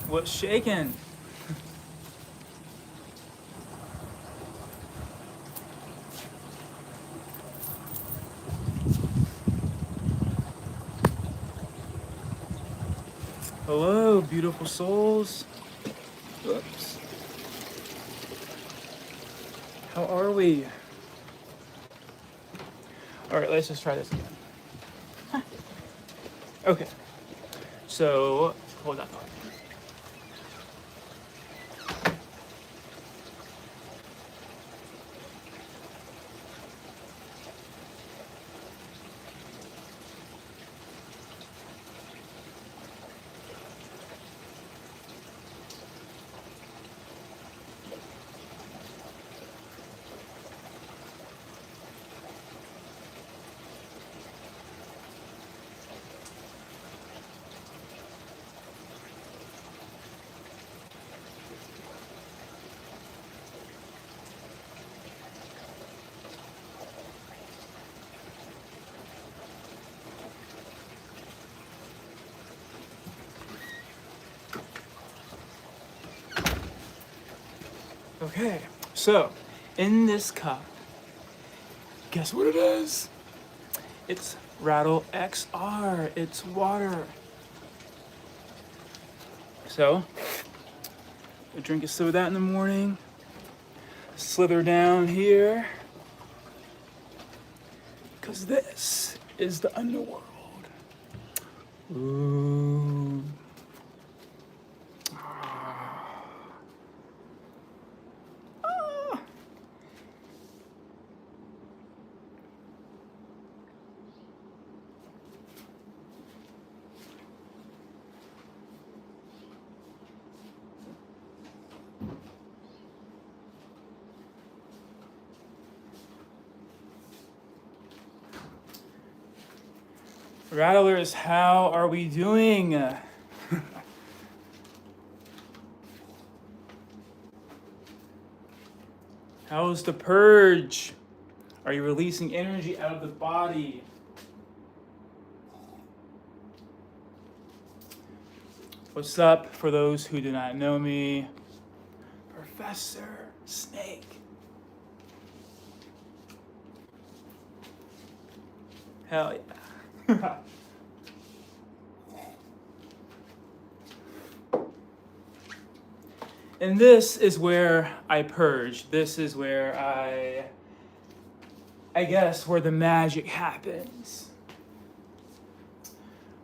What's shaking? Hello, beautiful souls. Whoops. How are we? All right, let's just try this again. Okay. So, hold that thought. Okay, so in this cup, guess what it is? It's Rattle XR. It's water. So, I drink a sip of that in the morning. Slither down here, because this is the underworld. Ooh. Rattlers, how are we doing? How's the purge? Are you releasing energy out of the body? What's up for those who do not know me? Professor Snake. Hell yeah. And this is where I purge. This is where I guess, where the magic happens.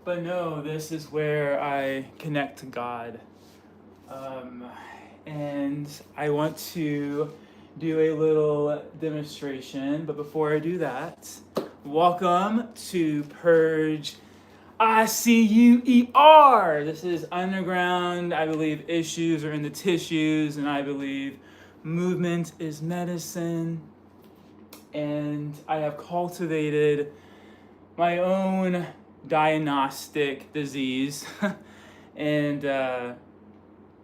But no, this is where I connect to God. And I want to do a little demonstration. But before I do that, welcome to Purge ICUER. This is underground. I believe issues are in the tissues, and I believe movement is medicine. And I have cultivated my own diagnostic disease, and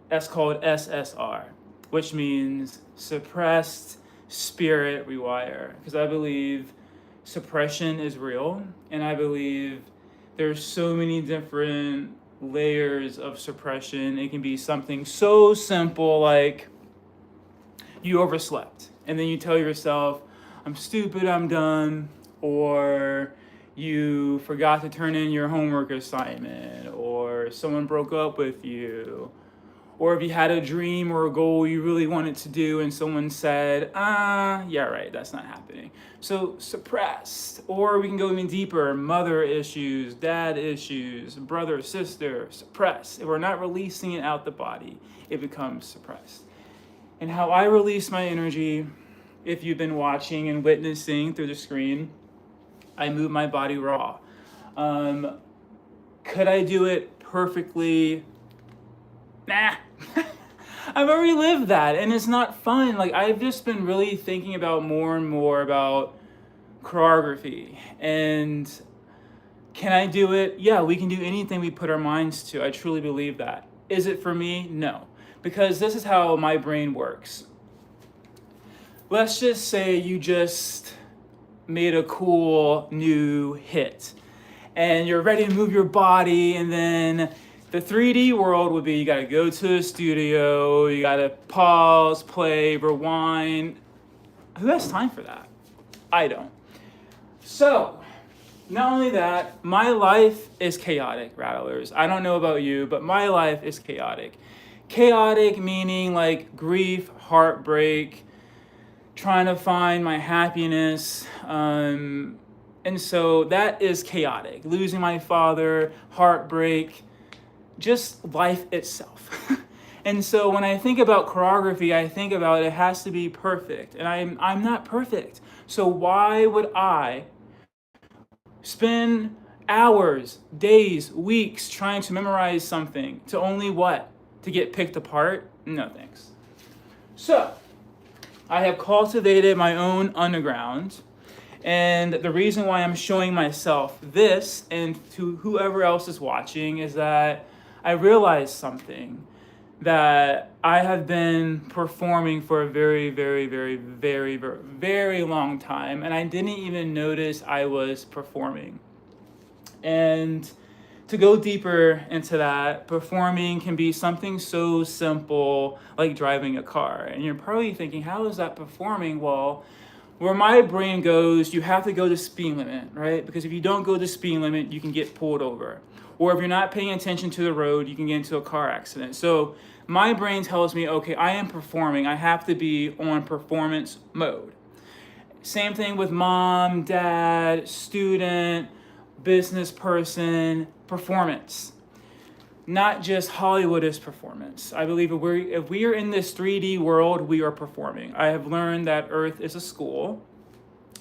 that's called SSR, which means suppressed spirit rewire. Because I believe suppression is real, and I believe there's so many different layers of suppression. It can be something so simple like you overslept, and then you tell yourself, I'm stupid, I'm done, or you forgot to turn in your homework assignment, or someone broke up with you, or if you had a dream or a goal you really wanted to do and someone said, yeah, right, that's not happening. So suppressed. Or we can go even deeper, mother issues, dad issues, brother, sister, suppressed. If we're not releasing it out the body, it becomes suppressed. And how I release my energy, if you've been watching and witnessing through the screen, I move my body raw. Could I do it perfectly? Nah. I've already lived that, and it's not fun. Like, I've just been really thinking about more and more about choreography. And can I do it? Yeah, we can do anything we put our minds to. I truly believe that. Is it for me? No. Because this is how my brain works. Let's just say you just made a cool new hit and you're ready to move your body, and then The 3D world would be you gotta go to a studio, you gotta pause, play, rewind. Who has time for that? I don't. So, not only that, my life is chaotic, Rattlers. I don't know about you, but my life is chaotic. Chaotic meaning like grief, heartbreak, trying to find my happiness. And so that is chaotic. Losing my father, heartbreak, just life itself. And so when I think about choreography, I think about it has to be perfect. And I'm not perfect. So why would I spend hours, days, weeks trying to memorize something to only what? To get picked apart? No thanks. So I have cultivated my own underground. And the reason why I'm showing myself this and to whoever else is watching is that I realized something, that I have been performing for a very, very, very, very, very, very long time, and I didn't even notice I was performing. And to go deeper into that, performing can be something so simple like driving a car. And you're probably thinking, how is that performing? Well, where my brain goes, you have to go to speed limit, right? Because if you don't go to speed limit, you can get pulled over. Or if you're not paying attention to the road, you can get into a car accident. So my brain tells me, okay, I am performing. I have to be on performance mode. Same thing with mom, dad, student, business person, performance. Not just Hollywood is performance. I believe if we are in this 3D world, we are performing. I have learned that Earth is a school,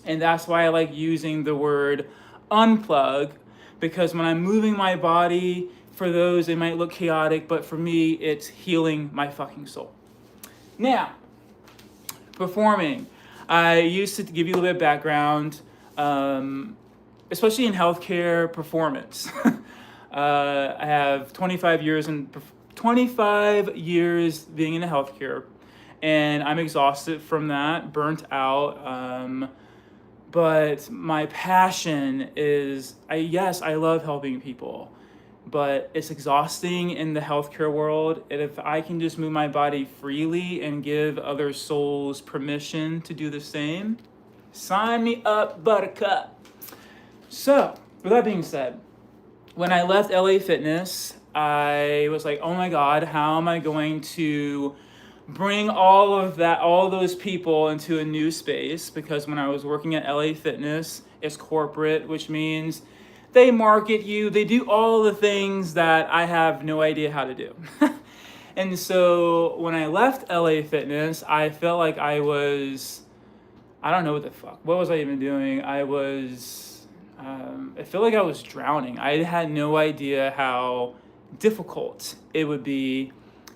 and that's why I like using the word unplug, because when I'm moving my body, for those, it might look chaotic, but for me, it's healing my fucking soul. Now, performing. I used to give you a little bit of background, especially in healthcare performance. I have 25 years being in healthcare, and I'm exhausted from that, burnt out. But my passion is, I love helping people, but it's exhausting in the healthcare world. And if I can just move my body freely and give other souls permission to do the same, sign me up, buttercup. So, with that being said, when I left LA Fitness, I was like, oh my God, how am I going to bring all those people into a new space? Because when I was working at LA Fitness, it's corporate, which means they market you, they do all the things that I have no idea how to do. And so when I left LA Fitness, I felt like I don't know what was I even doing? I felt like I was drowning. I had no idea how difficult it would be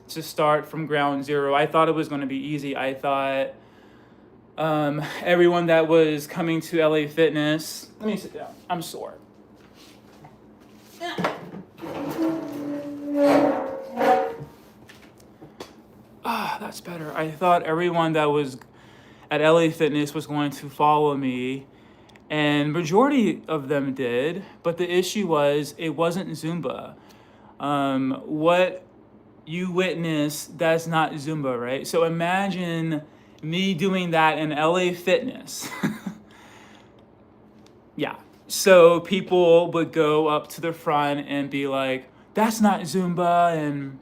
to start from ground zero. I thought it was going to be easy. I thought everyone that was coming to LA Fitness, let me sit down, I'm sore. That's better. I thought everyone that was at LA Fitness was going to follow me, and majority of them did, but the issue was it wasn't Zumba. What you witness, that's not Zumba, right? So imagine me doing that in LA Fitness. Yeah. So people would go up to the front and be like, that's not Zumba. And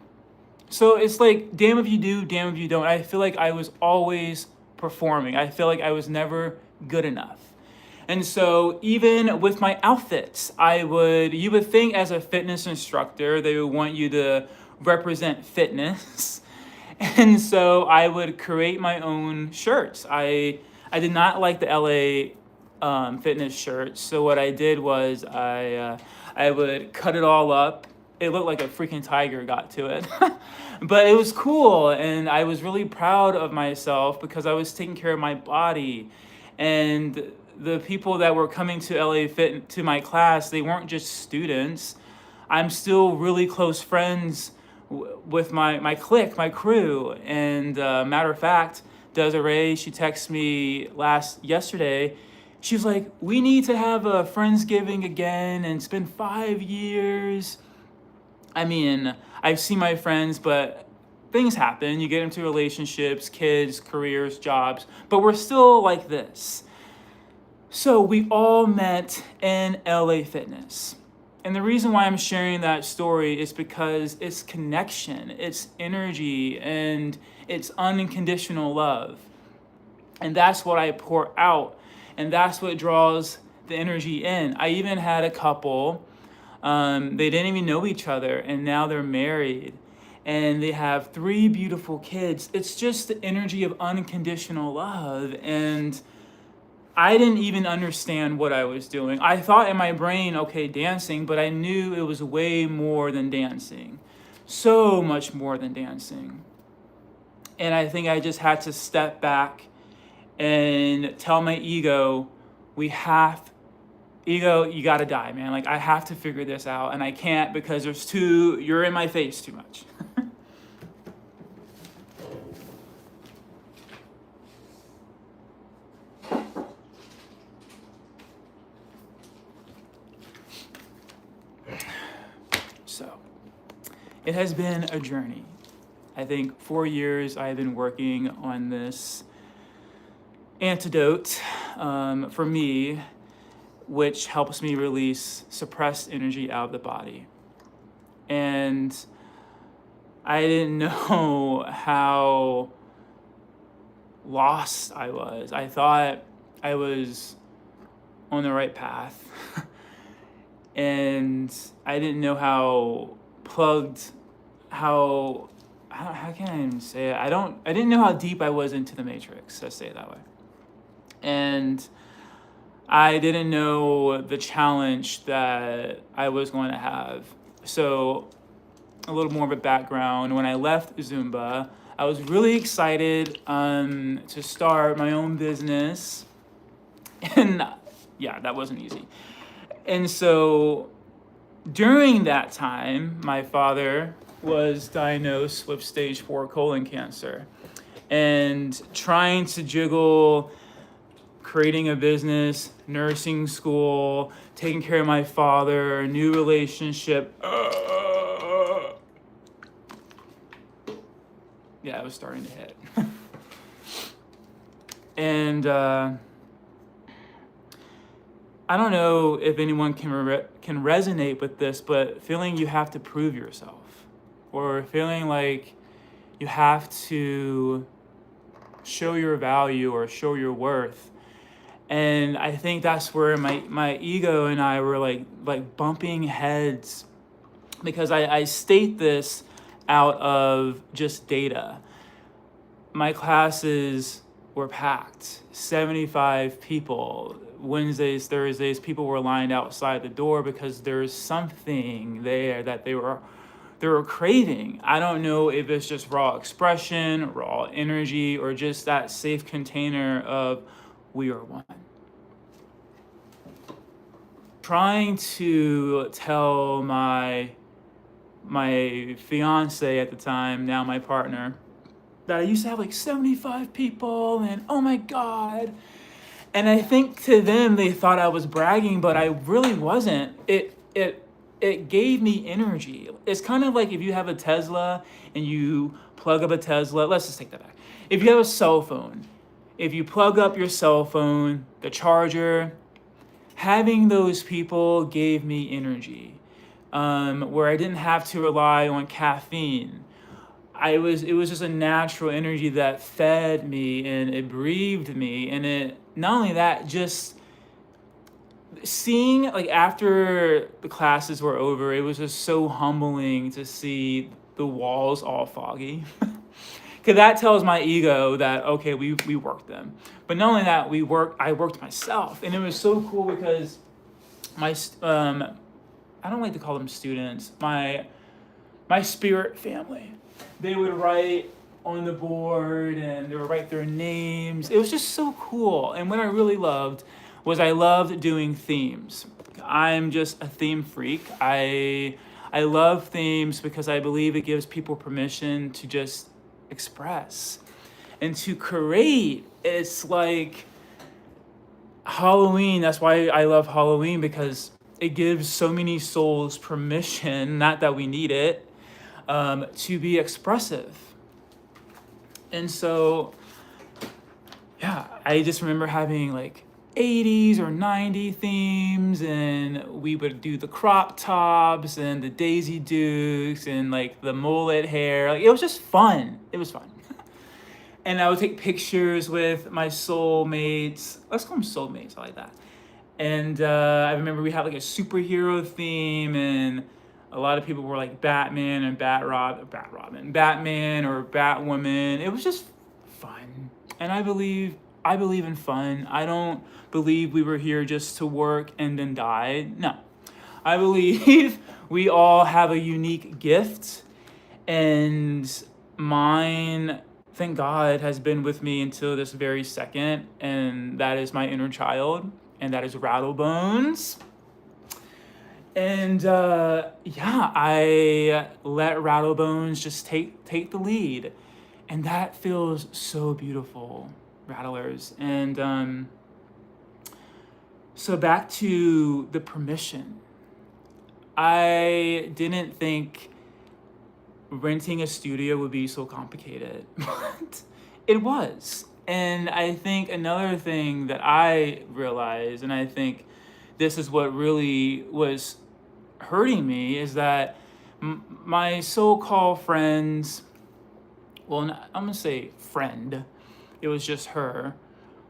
so it's like, damn if you do, damn if you don't. I feel like I was always performing. I feel like I was never good enough. And so even with my outfits, you would think as a fitness instructor, they would want you to represent fitness. And so I would create my own shirts. I did not like the LA fitness shirts. So what I did was I would cut it all up. It looked like a freaking tiger got to it. But it was cool, and I was really proud of myself because I was taking care of my body. And the people that were coming to LA Fit to my class, they weren't just students. I'm still really close friends with my clique, my crew. And matter of fact, Desiree, she texted me yesterday. She was like, we need to have a Friendsgiving again and spend 5 years I mean, I see my friends, but things happen. You get into relationships, kids, careers, jobs, but we're still like this. So we all met in LA Fitness. And the reason why I'm sharing that story is because it's connection, it's energy, and it's unconditional love. And that's what I pour out. And that's what draws the energy in. I even had a couple, they didn't even know each other, and now they're married. And they have 3 beautiful kids. It's just the energy of unconditional love. And I didn't even understand what I was doing. I thought in my brain, okay, dancing, but I knew it was way more than dancing. So much more than dancing. And I think I just had to step back and tell my ego, ego, you gotta die, man. Like, I have to figure this out, and I can't because you're in my face too much. So, it has been a journey. I think 4 years I've been working on this antidote for me, which helps me release suppressed energy out of the body. And I didn't know how lost I was. I thought I was on the right path. And I didn't know how can I even say it? I didn't know how deep I was into the matrix, let's say it that way. And I didn't know the challenge that I was going to have. So a little more of a background. When I left Zumba, I was really excited to start my own business. And yeah, that wasn't easy. And so during that time, my father was diagnosed with stage 4 colon cancer. And trying to juggle creating a business, nursing school, taking care of my father, new relationship. Yeah, it was starting to hit. And I don't know if anyone can resonate with this, but feeling you have to prove yourself, or feeling like you have to show your value or show your worth. And I think that's where my ego and I were like bumping heads, because I state this out of just data. My classes were packed, 75 people. Wednesdays, Thursdays, people were lined outside the door because there's something there that they were craving. I don't know if it's just raw expression, raw energy, or just that safe container of we are one. Trying to tell my fiance at the time, now my partner, that I used to have like 75 people and oh my God. And I think to them, they thought I was bragging, but I really wasn't. It gave me energy. It's kind of like if you have a Tesla and you plug up a Tesla, let's just take that back. If you have a cell phone, if you plug up your cell phone, the charger, having those people gave me energy, where I didn't have to rely on caffeine. It was just a natural energy that fed me and it breathed me. And it, not only that, just seeing, like, after the classes were over, it was just so humbling to see the walls all foggy. Because that tells my ego that, okay, we worked them. But not only that, I worked myself. And it was so cool because I don't like to call them students, my spirit family, they would write on the board and they would write their names. It was just so cool. And what I really loved was I loved doing themes. I'm just a theme freak. I love themes because I believe it gives people permission to just express and to create. It's like Halloween. That's why I love Halloween, because it gives so many souls permission, not that we need it, to be expressive. And so, yeah, I just remember having like 80s or 90 themes, and we would do the crop tops and the Daisy Dukes and like the mullet hair. Like, it was just fun. It was fun. And I would take pictures with my soulmates. Let's call them soulmates. I like that. And I remember we had like a superhero theme, and a lot of people were like Batman and Batman or Batwoman. It was just fun. And I believe in fun. I don't believe we were here just to work and then die. No. I believe we all have a unique gift, and mine, thank God, has been with me until this very second, and that is my inner child, and that is RattleBones. And yeah, I let RattleBones just take the lead, and that feels so beautiful, Rattlers. And so back to the permission. I didn't think renting a studio would be so complicated, but it was. And I think another thing that I realized, and I think this is what really was hurting me, is that my so-called friends, well, I'm gonna say friend, it was just her,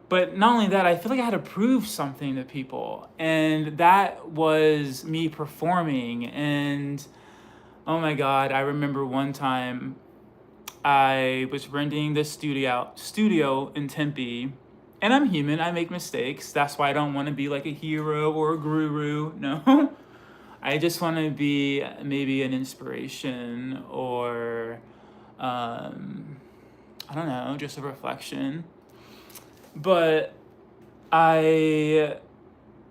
but not only that, I feel like I had to prove something to people, and that was me performing. And oh my God, I remember one time I was renting this studio in Tempe, and I'm human, I make mistakes. That's why I don't want to be like a hero or a guru, no. I just want to be maybe an inspiration, or I don't know, just a reflection. But I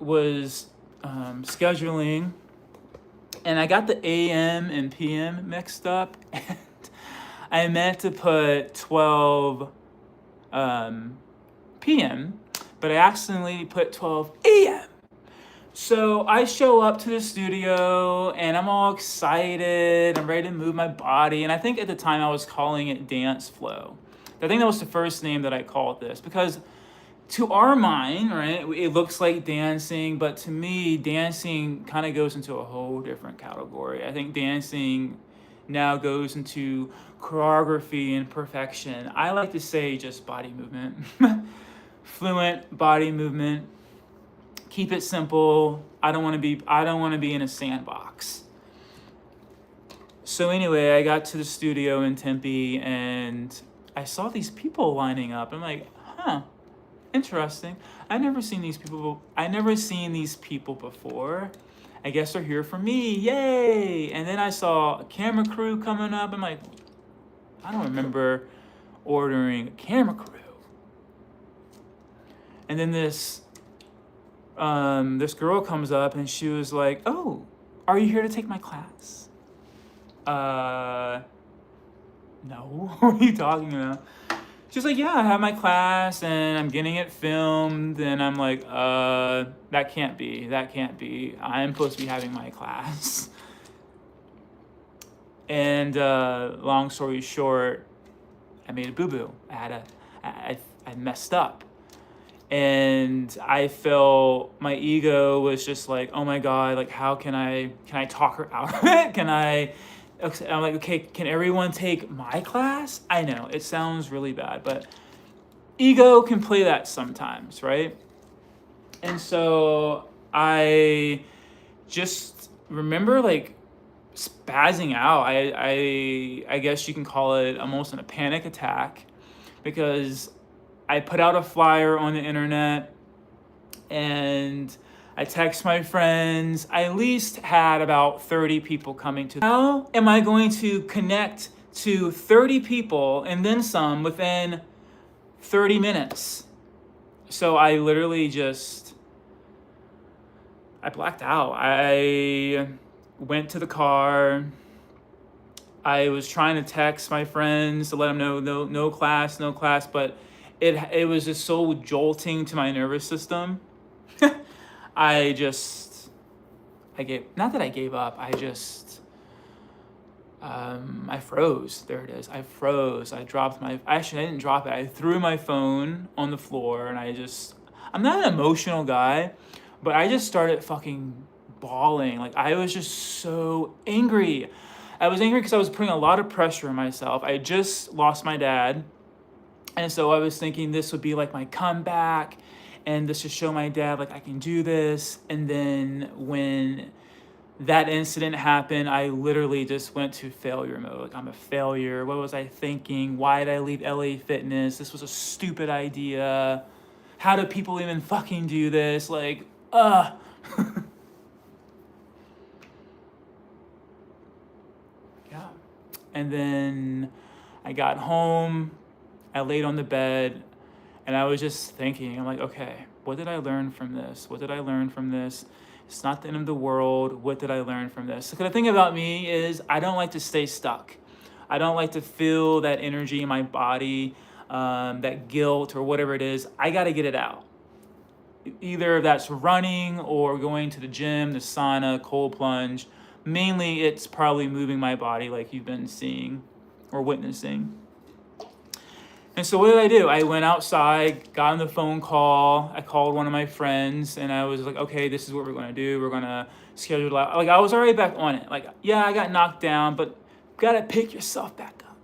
was scheduling, and I got the AM and PM mixed up, and I meant to put 12 PM, but I accidentally put 12 AM. So I show up to the studio, and I'm all excited. I'm ready to move my body. And I think at the time I was calling it Dance Flow. I think that was the first name that I called this, because to our mind, right, it looks like dancing, but to me, dancing kind of goes into a whole different category. I think dancing now goes into choreography and perfection. I like to say just body movement, fluent body movement. Keep it simple. I don't want to be in a sandbox. So anyway, I got to the studio in Tempe, and I saw these people lining up. I'm like, huh, interesting. I've never seen these people before. I guess they're here for me. Yay! And then I saw a camera crew coming up. I'm like, I don't remember ordering a camera crew. And then this girl comes up, and she was like, "Oh, are you here to take my class?" No. What are you talking about? She's like, "Yeah, I have my class, and I'm getting it filmed." And I'm like, that can't be. I'm supposed to be having my class. And long story short, I made a boo-boo. I messed up. And I felt my ego was just like, oh my God, like, how can I talk her out of it? I'm like, okay, can everyone take my class? I know, it sounds really bad, but ego can play that sometimes, right? And so I just remember like spazzing out. I guess you can call it almost a panic attack, because I put out a flyer on the internet, and I text my friends. I at least had about 30 people coming to. How am I going to connect to 30 people and then some within 30 minutes? So I literally I blacked out. I went to the car. I was trying to text my friends to let them know no class, but it was just so jolting to my nervous system. I just not that I gave up, I froze. There it is. I froze. Actually, I didn't drop it. I threw my phone on the floor and I'm not an emotional guy, but I just started fucking bawling. Like, I was just so angry. I was angry because I was putting a lot of pressure on myself. I had just lost my dad. And so I was thinking this would be like my comeback and this should show my dad, like, I can do this. And then when that incident happened, I literally just went to failure mode. Like, I'm a failure. What was I thinking? Why did I leave LA Fitness? This was a stupid idea. How do people even fucking do this? Like, yeah. And then I got home, I laid on the bed, and I was just thinking, I'm like, okay, what did I learn from this? What did I learn from this? It's not the end of the world. What did I learn from this? Because the thing about me is I don't like to stay stuck. I don't like to feel that energy in my body, that guilt or whatever it is. I got to get it out. Either that's running or going to the gym, the sauna, cold plunge. Mainly it's probably moving my body like you've been seeing or witnessing. And so what did I do? I went outside, got on the phone call. I called one of my friends and I was like, okay, this is what we're going to do. We're going to schedule out. Like, I was already back on it. Like, yeah, I got knocked down, but got to pick yourself back up.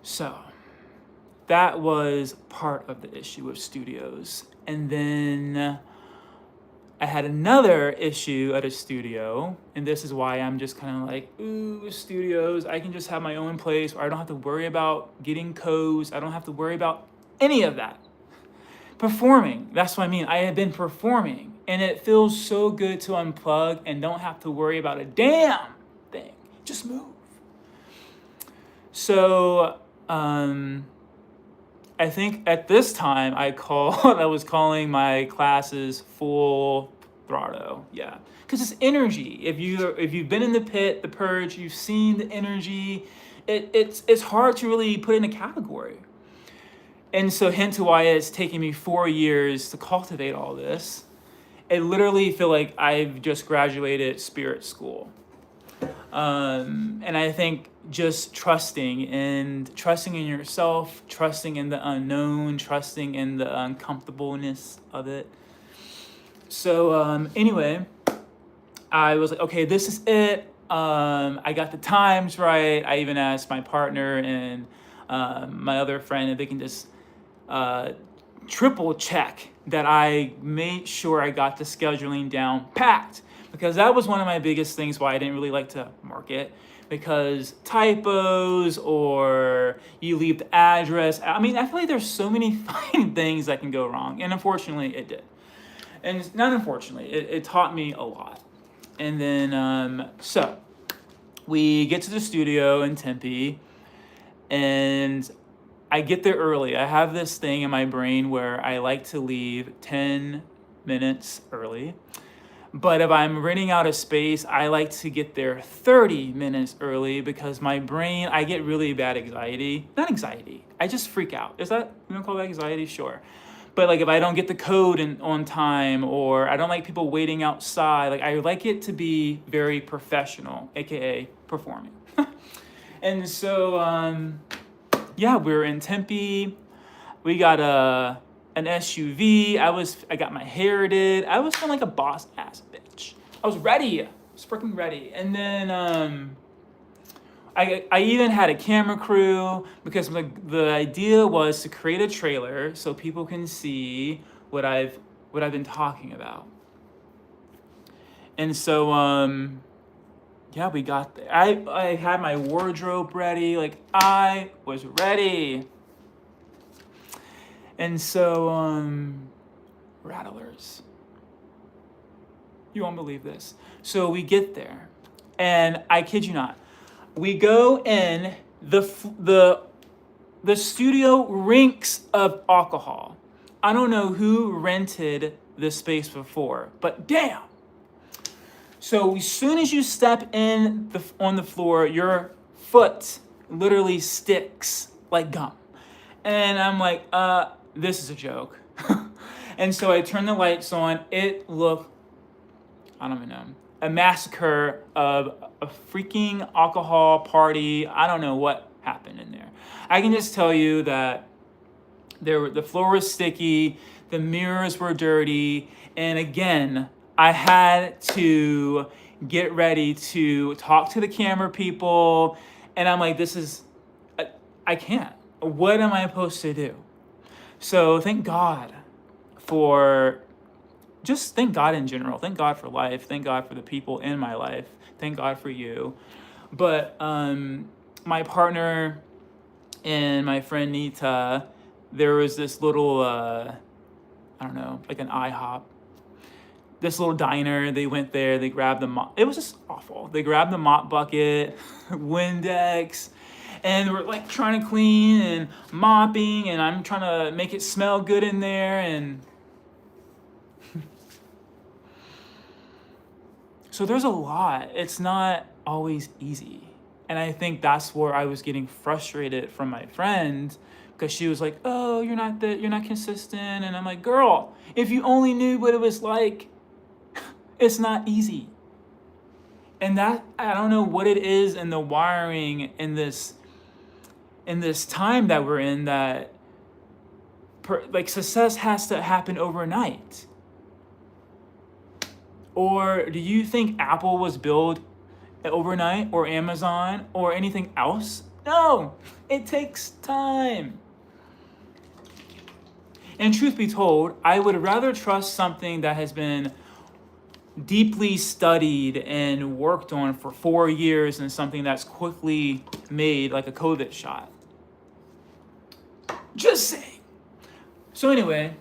So that was part of the issue with studios. And then I had another issue at a studio, and this is why I'm just kind of like, ooh, studios, I can just have my own place where I don't have to worry about getting codes. I don't have to worry about any of that. Performing, that's what I mean. I have been performing, and it feels so good to unplug and don't have to worry about a damn thing. Just move. So, I think at this time I was calling my classes full throttle, yeah, because it's energy. If you've been in the pit, the purge, you've seen the energy. It's hard to really put in a category, and so hence why it's taken me 4 years to cultivate all this. It literally feel like I've just graduated spirit school, and I think just trusting in yourself, trusting in the unknown, trusting in the uncomfortableness of it. So anyway, I was like, okay, this is it. I got the times right. I even asked my partner and my other friend if they can just triple check that I made sure I got the scheduling down packed, because that was one of my biggest things why I didn't really like to market. Because typos or you leave the address. I mean, I feel like there's so many fine things that can go wrong. And unfortunately, it did. And not unfortunately, it taught me a lot. And then, so we get to the studio in Tempe and I get there early. I have this thing in my brain where I like to leave 10 minutes early. But if I'm running out of space, I like to get there 30 minutes early because my brain, I get really bad anxiety. Not anxiety, I just freak out. Is that, you don't call that anxiety? Sure. But like if I don't get the code on time, or I don't like people waiting outside, like I like it to be very professional, AKA performing. And so, yeah, we were in Tempe. We got an SUV. I got my hair did. I was feeling like a boss ass bitch. I was ready. I was freaking ready. And then I even had a camera crew because the idea was to create a trailer so people can see what I've been talking about. And so yeah, we got there. I had my wardrobe ready. Like, I was ready. And so, rattlers, you won't believe this. So we get there, and I kid you not, we go in, the studio reeks of alcohol. I don't know who rented this space before, but damn. So as soon as you step in on the floor, your foot literally sticks like gum. And I'm like, this is a joke. And so I turned the lights on. It looked, I don't even know, a massacre of a freaking alcohol party. I don't know what happened in there. I can just tell you that the floor was sticky, the mirrors were dirty, and again, I had to get ready to talk to the camera people, and I'm like, I can't. What am I supposed to do? So thank God thank God in general. Thank God for life. Thank God for the people in my life. Thank God for you. But my partner and my friend Nita, there was this little, I don't know, like an IHOP. This little diner, they went there, they grabbed the mop. It was just awful. They grabbed the mop bucket, Windex, and we're like trying to clean and mopping, and I'm trying to make it smell good in there, and so there's a lot. It's not always easy. And I think that's where I was getting frustrated from my friend, because she was like, "Oh, you're not consistent." And I'm like, "Girl, if you only knew what it was like, it's not easy." And that, I don't know what it is in the wiring in this time that we're in, that like success has to happen overnight. Or do you think Apple was built overnight, or Amazon, or anything else? No, it takes time. And truth be told, I would rather trust something that has been deeply studied and worked on for 4 years than something that's quickly made, like a COVID shot. Just saying. So anyway,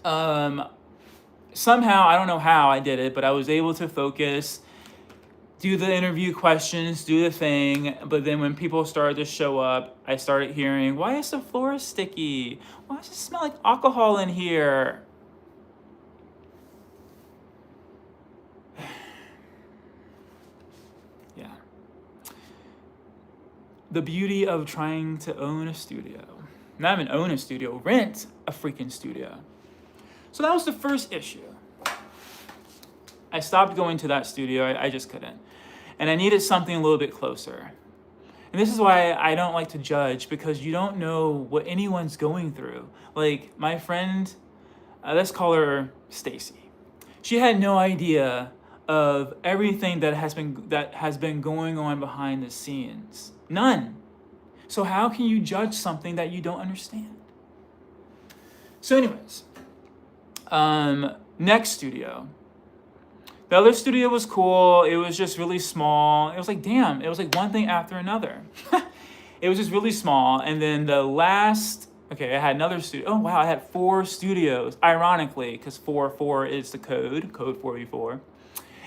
somehow, I don't know how I did it, but I was able to focus, do the interview questions, do the thing. But then when people started to show up, I started hearing, "Why is the floor sticky? Why does it smell like alcohol in here?" Yeah. The beauty of trying to own a studio. Not even own a studio, rent a freaking studio. So that was the first issue. I stopped going to that studio. I just couldn't. And I needed something a little bit closer. And this is why I don't like to judge, because you don't know what anyone's going through. Like my friend, let's call her Stacy. She had no idea of everything that has been going on behind the scenes. None. So how can you judge something that you don't understand? So anyways, next studio. The other studio was cool. It was just really small. It was like, damn, it was like one thing after another. It was just really small. And then I had another studio. Oh, wow, I had 4 studios, ironically, because 4 is the code 484.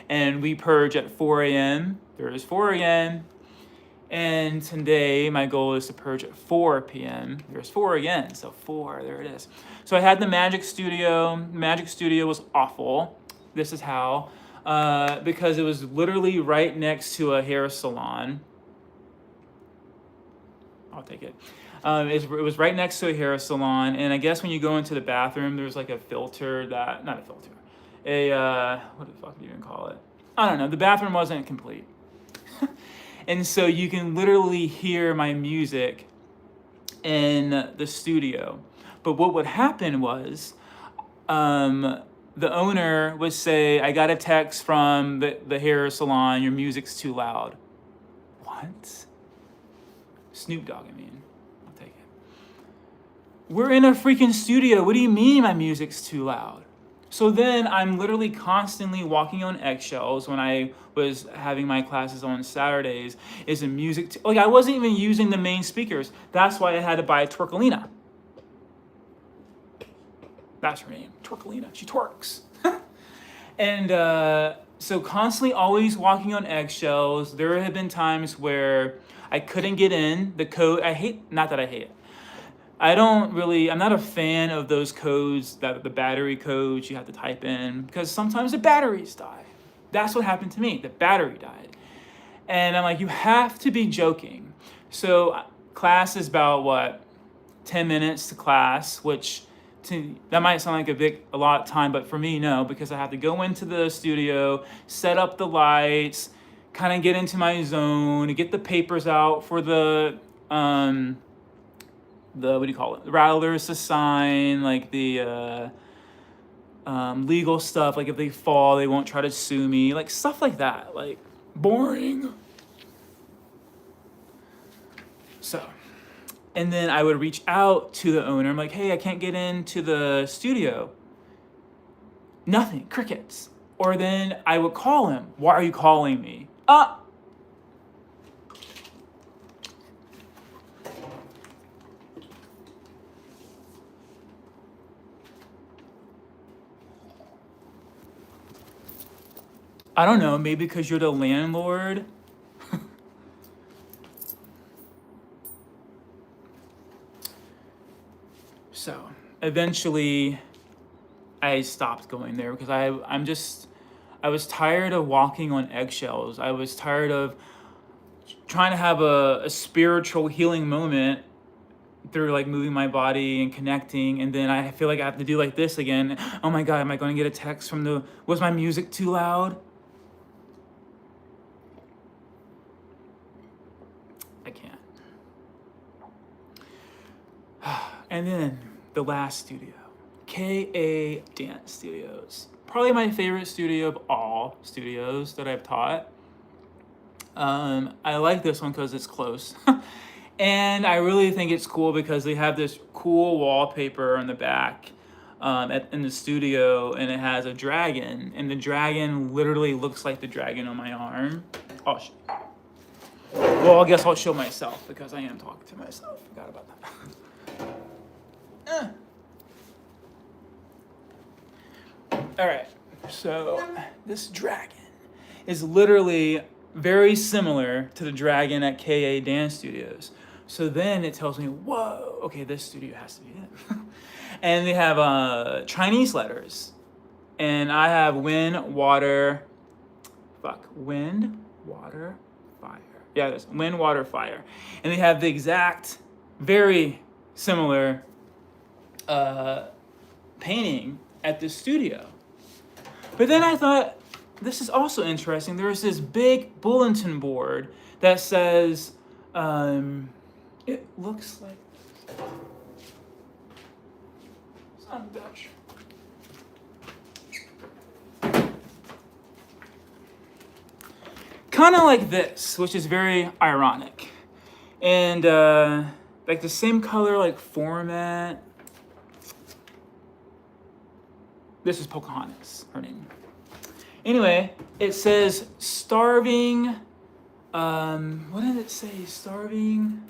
And we purge at 4 a.m. There is 4 again. And today, my goal is to purge at 4 p.m. There's 4 again, so 4, there it is. So I had the Magic Studio. Magic Studio was awful. This is how. Because it was literally right next to a hair salon. I'll take it. It was right next to a hair salon, and I guess when you go into the bathroom, there's like a filter that, not a filter, what the fuck do you even call it? I don't know, the bathroom wasn't complete. And so you can literally hear my music in the studio. But what would happen was, the owner would say, "I got a text from the hair salon, your music's too loud." What? Snoop Dogg, I mean. I'll take it. We're in a freaking studio. What do you mean my music's too loud? So then I'm literally constantly walking on eggshells when I was having my classes on Saturdays. Is the music, like I wasn't even using the main speakers. That's why I had to buy a Twerkalina. That's her name, Twerkalina. She twerks. And so constantly always walking on eggshells. There have been times where I couldn't get in. The code, not that I hate it. I'm not a fan of those codes, the battery codes you have to type in, because sometimes the batteries die. That's what happened to me. The battery died. And I'm like, you have to be joking. So class is about 10 minutes to class, which that might sound like a lot of time, but for me, no, because I have to go into the studio, set up the lights, kind of get into my zone, get the papers out for the what do you call it? The rattlers to sign, like the legal stuff. Like if they fall, they won't try to sue me, like stuff like that. Like boring. So, and then I would reach out to the owner. I'm like, hey, I can't get into the studio. Nothing, crickets. Or then I would call him. Why are you calling me? I don't know, maybe because you're the landlord. So eventually I stopped going there because I was tired of walking on eggshells. I was tired of trying to have a spiritual healing moment through like moving my body and connecting, and then I feel like I have to do like this again. Oh my God, am I going to get a text from was my music too loud? I can't. And then the last studio, KA Dance Studios. Probably my favorite studio of all studios that I've taught. I like this one because it's close. And I really think it's cool because they have this cool wallpaper on the back in the studio, and it has a dragon, and the dragon literally looks like the dragon on my arm. Well, I guess I'll show myself because I am talking to myself. Forgot about that. All right, so this dragon is literally very similar to the dragon at KA Dance Studios. So then it tells me, whoa, okay, this studio has to be it. And they have Chinese letters. And I have wind, water, fire. Yeah, it is. Wind, water, fire. And they have the exact, very similar painting at the studio. But then I thought, this is also interesting. There's this big bulletin board that says, it looks like this. It's not Dutch. Kind of like this, which is very ironic. And like the same color, like format. This is Pocahontas, her name. Anyway, it says starving. What did it say? Starving.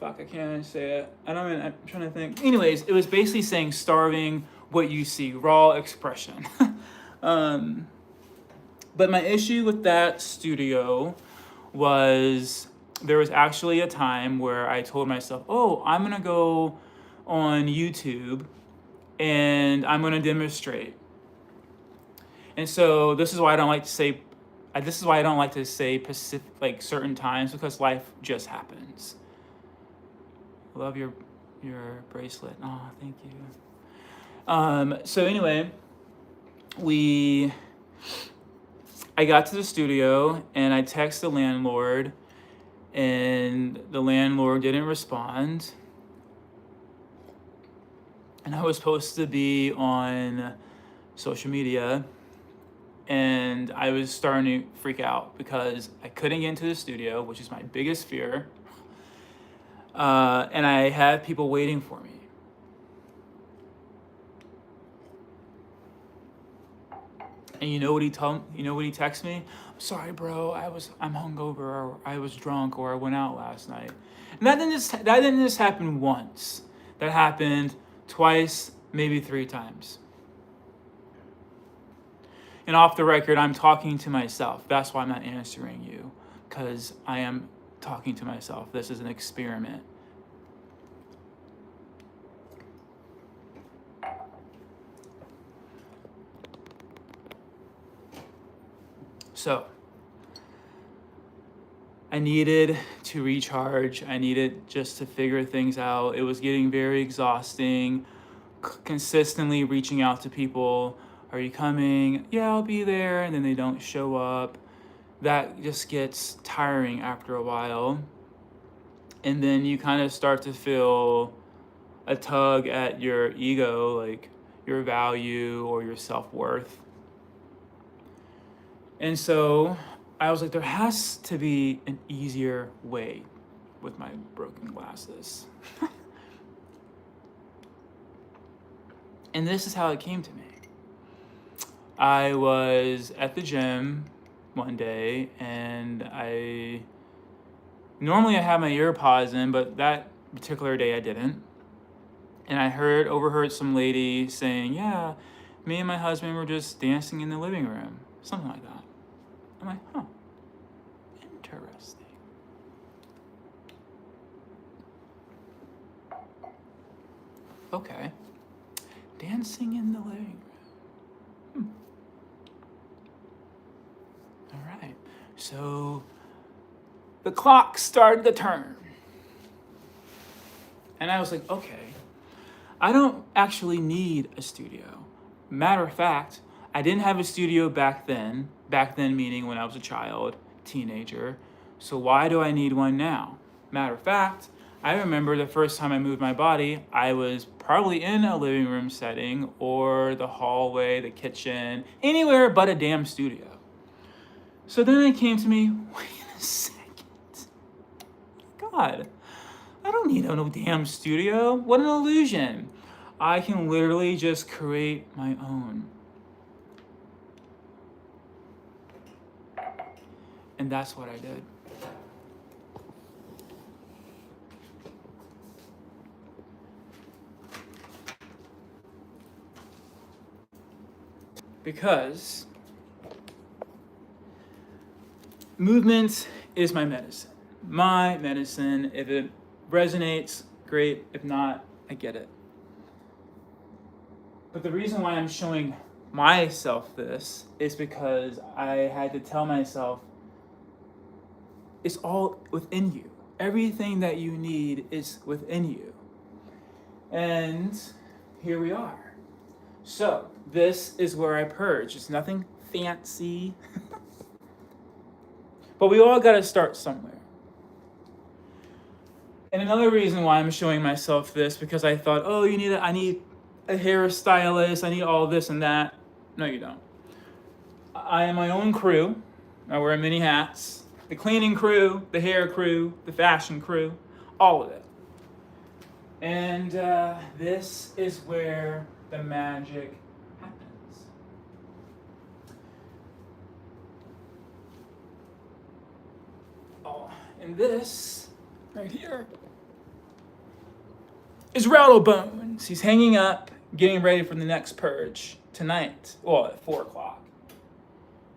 Fuck, I can't even say it. I'm trying to think. Anyways, it was basically saying starving what you see, raw expression. But my issue with that studio was there was actually a time where I told myself, oh, I'm gonna go on YouTube and I'm gonna demonstrate. And so this is why I don't like to say Pacific, like certain times, because life just happens. I love your bracelet. Oh, thank you. So anyway, I got to the studio and I texted the landlord, and the landlord didn't respond. And I was supposed to be on social media, and I was starting to freak out because I couldn't get into the studio, which is my biggest fear. And I had people waiting for me. And you know what he texted me? I'm sorry, bro. I'm hungover, or I was drunk, or I went out last night. And that didn't just happen once. That happened twice, maybe 3 times. And off the record, I'm talking to myself. That's why I'm not answering you, because I am talking to myself. This is an experiment. So, I needed to recharge. I needed just to figure things out. It was getting very exhausting, consistently reaching out to people. Are you coming? Yeah, I'll be there. And then they don't show up. That just gets tiring after a while. And then you kind of start to feel a tug at your ego, like your value or your self-worth. And so I was like, there has to be an easier way with my broken glasses. And this is how it came to me. I was at the gym one day, and normally I have my ear pods in, but that particular day I didn't. And I overheard some lady saying, yeah, me and my husband were just dancing in the living room, something like that. I'm like, huh, interesting. Okay, dancing in the living room. All right, so the clock started to turn. And I was like, okay, I don't actually need a studio. Matter of fact, I didn't have a studio back then meaning when I was a child, teenager. So why do I need one now? Matter of fact, I remember the first time I moved my body, I was probably in a living room setting or the hallway, the kitchen, anywhere but a damn studio. So then it came to me, wait a second. God, I don't need no damn studio. What an illusion. I can literally just create my own. And that's what I did. Because movement is my medicine. My medicine. If it resonates, great. If not, I get it. But the reason why I'm showing myself this is because I had to tell myself it's all within you. Everything that you need is within you. And here we are. So this is where I purge. It's nothing fancy. But we all got to start somewhere. And another reason why I'm showing myself this, because I thought, oh, I need a hairstylist, I need all this and that. No, you don't. I am my own crew. I wear many hats. The cleaning crew, the hair crew, the fashion crew, all of it. And this is where the magic happens. Oh, and this right here is RattleBones. He's hanging up, getting ready for the next purge tonight. Well, at 4 o'clock.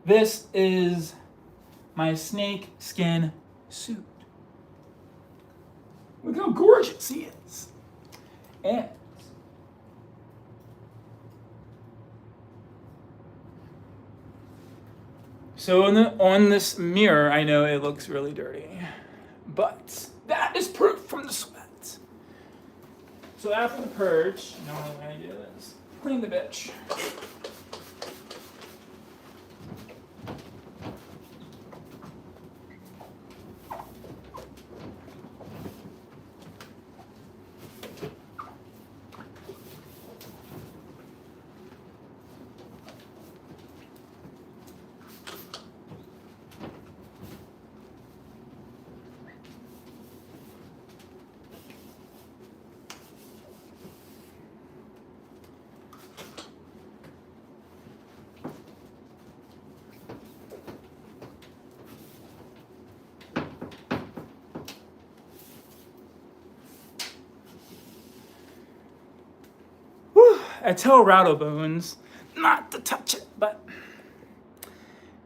This is my snake skin suit. Look how gorgeous he is. And so on this mirror, I know it looks really dirty, but that is proof from the sweat. So after the purge, you know what I'm gonna do is clean the bitch. I tell RattleBones not to touch it, but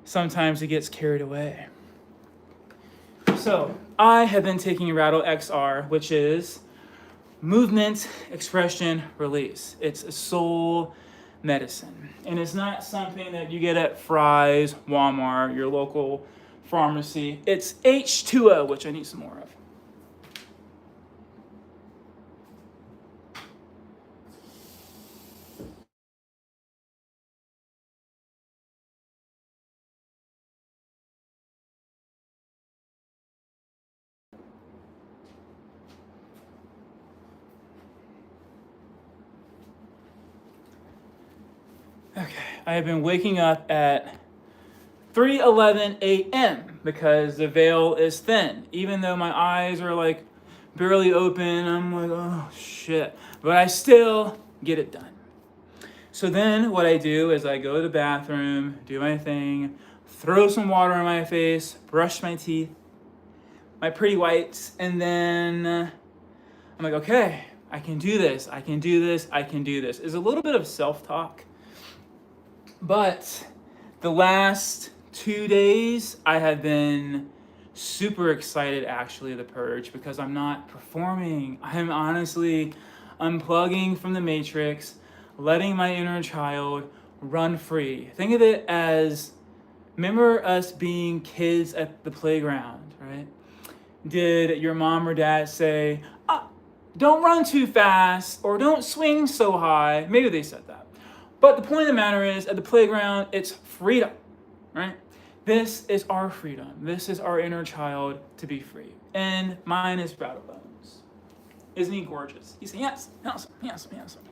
sometimes it gets carried away. So I have been taking Rattle XR, which is movement, expression, release. It's a soul medicine. And it's not something that you get at Fry's, Walmart, your local pharmacy. It's H2O, which I need some more of. Okay, I have been waking up at 3:11 a.m. because the veil is thin. Even though my eyes are like barely open, I'm like, oh shit. But I still get it done. So then what I do is I go to the bathroom, do my thing, throw some water on my face, brush my teeth, my pretty whites, and then I'm like, okay, I can do this, I can do this, I can do this. It's a little bit of self-talk. But the last 2 days, I have been super excited actually the purge because I'm not performing. I'm honestly unplugging from the matrix, letting my inner child run free. Think of it as, remember us being kids at the playground, right? Did your mom or dad say, don't run too fast or don't swing so high? Maybe they said that. But the point of the matter is, at the playground, it's freedom, right? This is our freedom. This is our inner child to be free. And mine is RattleBones. Isn't he gorgeous? He's yes, handsome, handsome, handsome.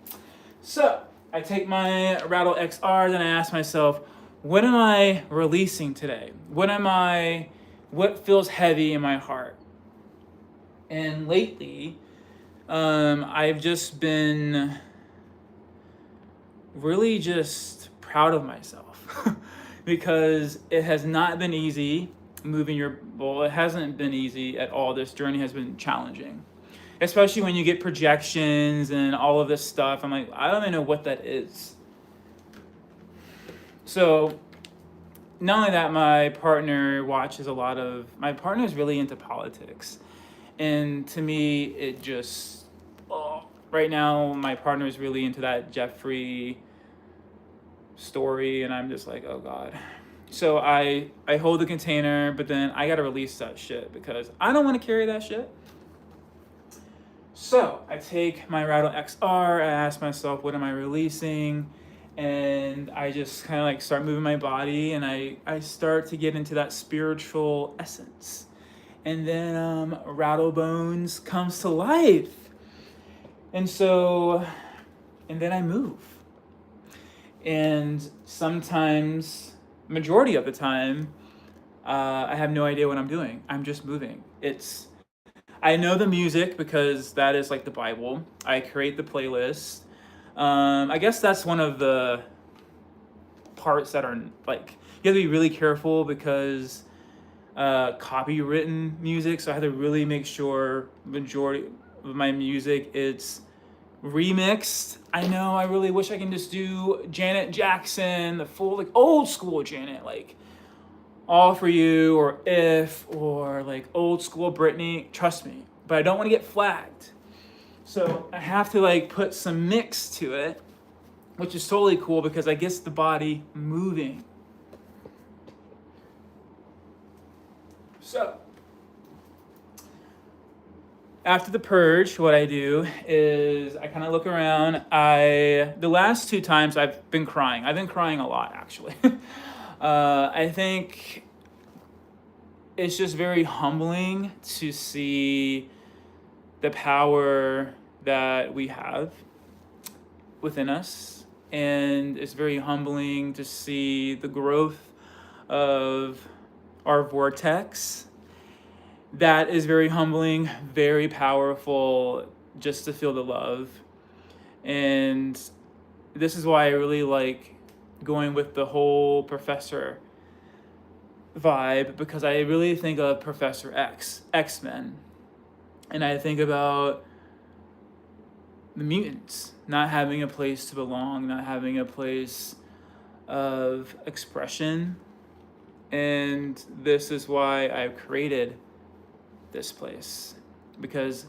So I take my Rattle XR, then I ask myself, what am I releasing today? What feels heavy in my heart? And lately, I've just been really just proud of myself because it has not been easy it hasn't been easy at all. This journey has been challenging, especially when you get projections and all of this stuff. I'm like, I don't even know what that is. So not only that, my partner is really into politics. And to me, it just, right now, my partner is really into that Jeffrey story, and I'm just like, oh God. So I hold the container, but then I gotta release that shit because I don't want to carry that shit. So I take my Rattle XR, I ask myself, what am I releasing? And I just kind of like start moving my body, and I start to get into that spiritual essence. And then RattleBones comes to life. And then I move. And sometimes, majority of the time, I have no idea what I'm doing. I'm just moving. I know the music because that is like the Bible. I create the playlist. I guess that's one of the parts that are like, you have to be really careful because copywritten music, so I have to really make sure majority of my music it's remixed. I know I really wish I can just do Janet Jackson, the full like old school Janet, like All For You or If, or like old school Britney, trust me, but I don't want to get flagged. So I have to like put some mix to it, which is totally cool because I get the body moving. So after the purge, what I do is I kind of look around. The last 2 times I've been crying. I've been crying a lot, actually. I think it's just very humbling to see the power that we have within us. And it's very humbling to see the growth of our vortex. That is very humbling, very powerful, just to feel the love. And this is why I really like going with the whole Professor vibe, because I really think of Professor X-Men. And I think about the mutants not having a place to belong, not having a place of expression. And this is why I've created this place, because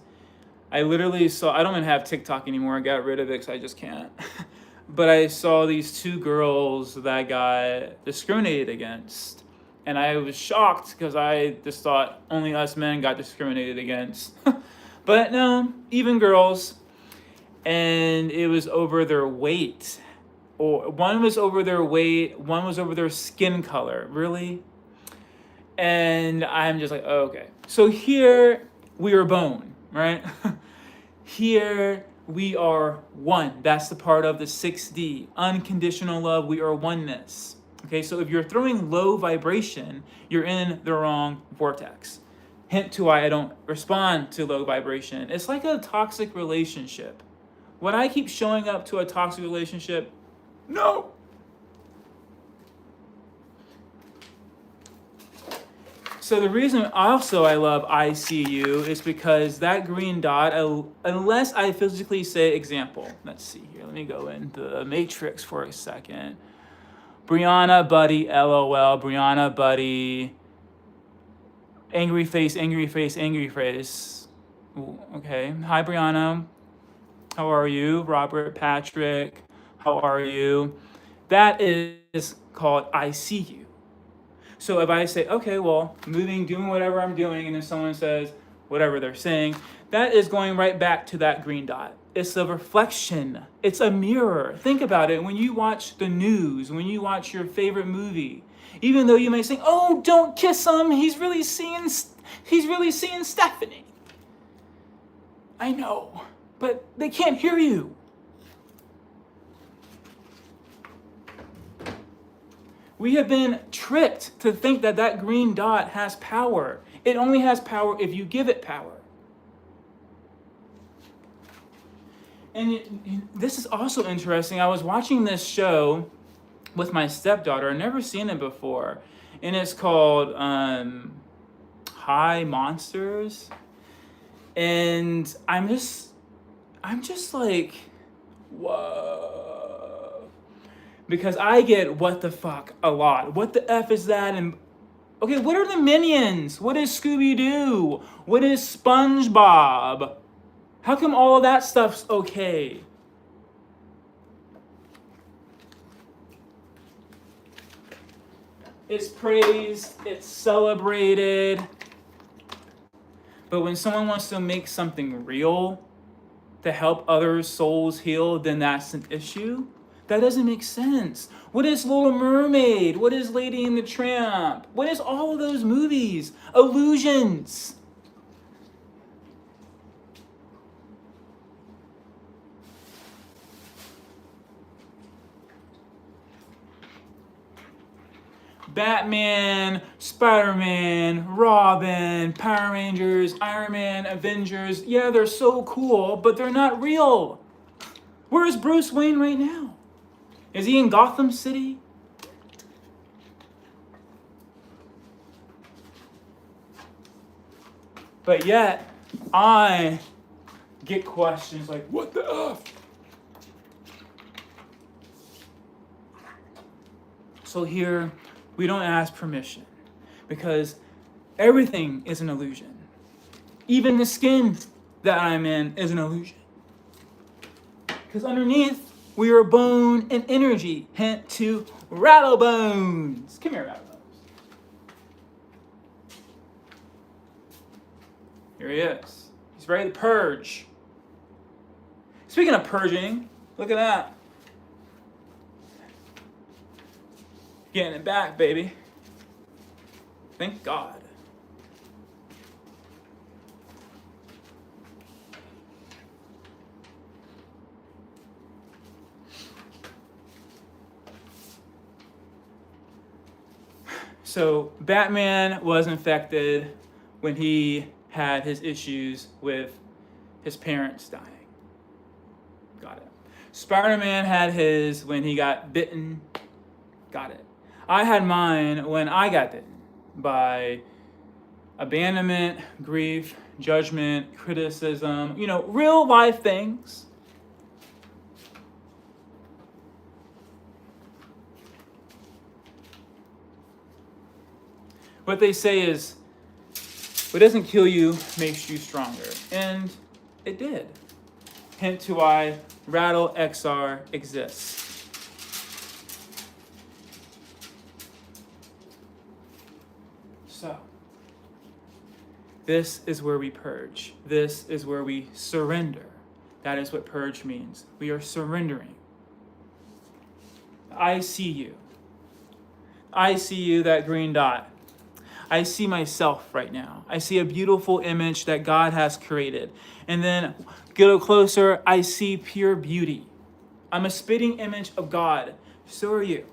I literally saw, I don't even have TikTok anymore. I got rid of it because I just can't. But I saw these 2 girls that got discriminated against, And I was shocked because I just thought only us men got discriminated against. But no, even girls. And it was over their weight. Or one was over their weight, one was over their skin color. Really? And I'm just like, oh, okay. So here we are bone, right? Here we are one. That's the part of the 6D. Unconditional love, we are oneness. Okay, so if you're throwing low vibration, you're in the wrong vortex. Hint to why I don't respond to low vibration. It's like a toxic relationship. Would I keep showing up to a toxic relationship? No. So the reason also I love ICU is because that green dot, unless I physically say example. Let's see here. Let me go into the matrix for a second. Brianna, buddy, LOL. Brianna, buddy. Angry face, angry face, angry face. Ooh, okay. Hi, Brianna. How are you? Robert, Patrick. How are you? That is called I see you. So if I say, okay, well, moving, doing whatever I'm doing, and then someone says whatever they're saying, that is going right back to that green dot. It's a reflection. It's a mirror. Think about it. When you watch the news, when you watch your favorite movie, even though you may say, oh, don't kiss him. He's really seeing Stephanie. I know, but they can't hear you. We have been tricked to think that that green dot has power. It only has power if you give it power. And this is also interesting. I was watching this show with my stepdaughter. I've never seen it before. And it's called High Monsters. And I'm just like, whoa. Because I get what the fuck a lot. What the F is that? And okay, what are the Minions? What is Scooby-Doo? What is SpongeBob? How come all of that stuff's okay? It's praised, it's celebrated. But when someone wants to make something real to help other souls heal, then that's an issue. That doesn't make sense. What is Little Mermaid? What is Lady and the Tramp? What is all of those movies? Illusions. Batman, Spider-Man, Robin, Power Rangers, Iron Man, Avengers. Yeah, they're so cool, but they're not real. Where is Bruce Wayne right now? Is he in Gotham City? But yet, I get questions like, what the F? So here, we don't ask permission because everything is an illusion. Even the skin that I'm in is an illusion. Because underneath, we are bone and energy. Hint to RattleBones. Come here, RattleBones. Here he is. He's ready to purge. Speaking of purging, look at that. Getting it back, baby. Thank God. So Batman was infected when he had his issues with his parents dying. Got it. Spider-Man had his when he got bitten. Got it. I had mine when I got bitten by abandonment, grief, judgment, criticism, real life things. What they say is, what doesn't kill you makes you stronger. And it did. Hint to why Rattle XR exists. So, this is where we purge. This is where we surrender. That is what purge means. We are surrendering. I see you. I see you, that green dot. I see myself right now. I see a beautiful image that God has created. And then get a closer, I see pure beauty. I'm a spitting image of God. So are you.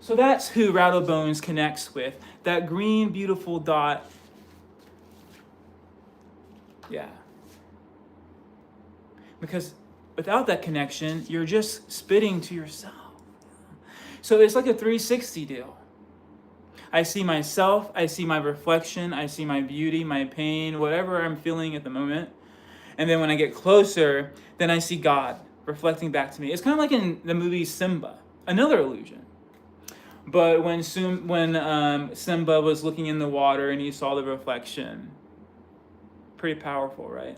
So that's who RattleBones connects with. That green, beautiful dot. Yeah. Because without that connection, you're just spitting to yourself. So it's like a 360 deal. I see myself, I see my reflection, I see my beauty, my pain, whatever I'm feeling at the moment. And then when I get closer, then I see God reflecting back to me. It's kind of like in the movie Simba, another illusion. But when Simba was looking in the water and he saw the reflection, pretty powerful, right?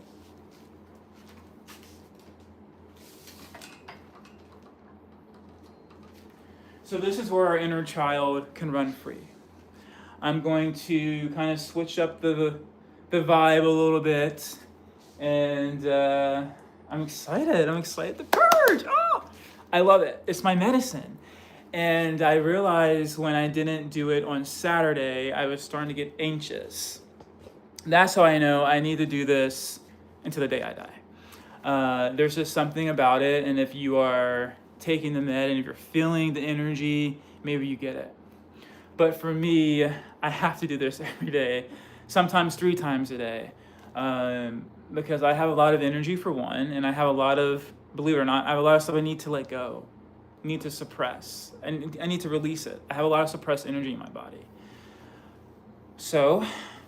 So this is where our inner child can run free. I'm going to kind of switch up the vibe a little bit, and I'm excited. I'm excited to purge. Oh, I love it. It's my medicine. And I realized when I didn't do it on Saturday, I was starting to get anxious. That's how I know I need to do this until the day I die. There's just something about it, and if you are taking the med and if you're feeling the energy, maybe you get it. But for me, I have to do this every day, sometimes 3 times a day, because I have a lot of energy for one, and I have a lot of, believe it or not, I have a lot of stuff I need to let go, need to suppress, and I need to release it. I have a lot of suppressed energy in my body. So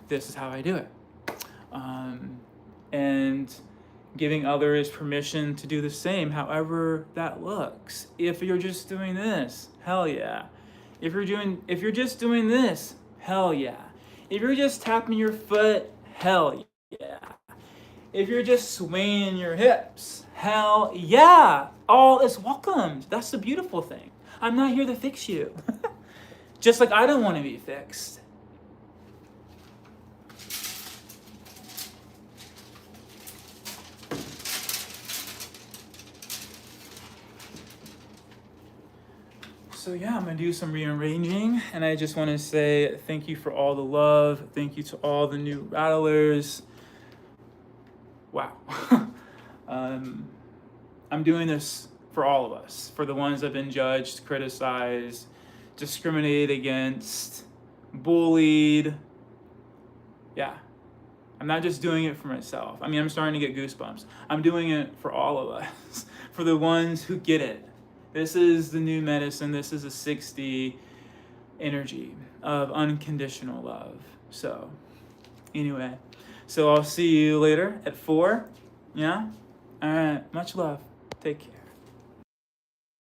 this is how I do it. And giving others permission to do the same, however that looks. If you're just doing this, hell yeah. If you're just doing this, hell yeah. If you're just tapping your foot, hell yeah. If you're just swaying your hips, hell yeah. All is welcomed. That's the beautiful thing. I'm not here to fix you. Just like I don't want to be fixed. So yeah, I'm gonna do some rearranging, and I just want to say thank you for all the love. Thank you to all the new rattlers. Wow. I'm doing this for all of us, for the ones that have been judged, criticized, discriminated against, bullied. Yeah, I'm not just doing it for myself. I mean, I'm starting to get goosebumps. I'm doing it for all of us, for the ones who get it. This is the new medicine. This is a 60 energy of unconditional love. So anyway, so I'll see you later at 4. Yeah? All right. Much love. Take care.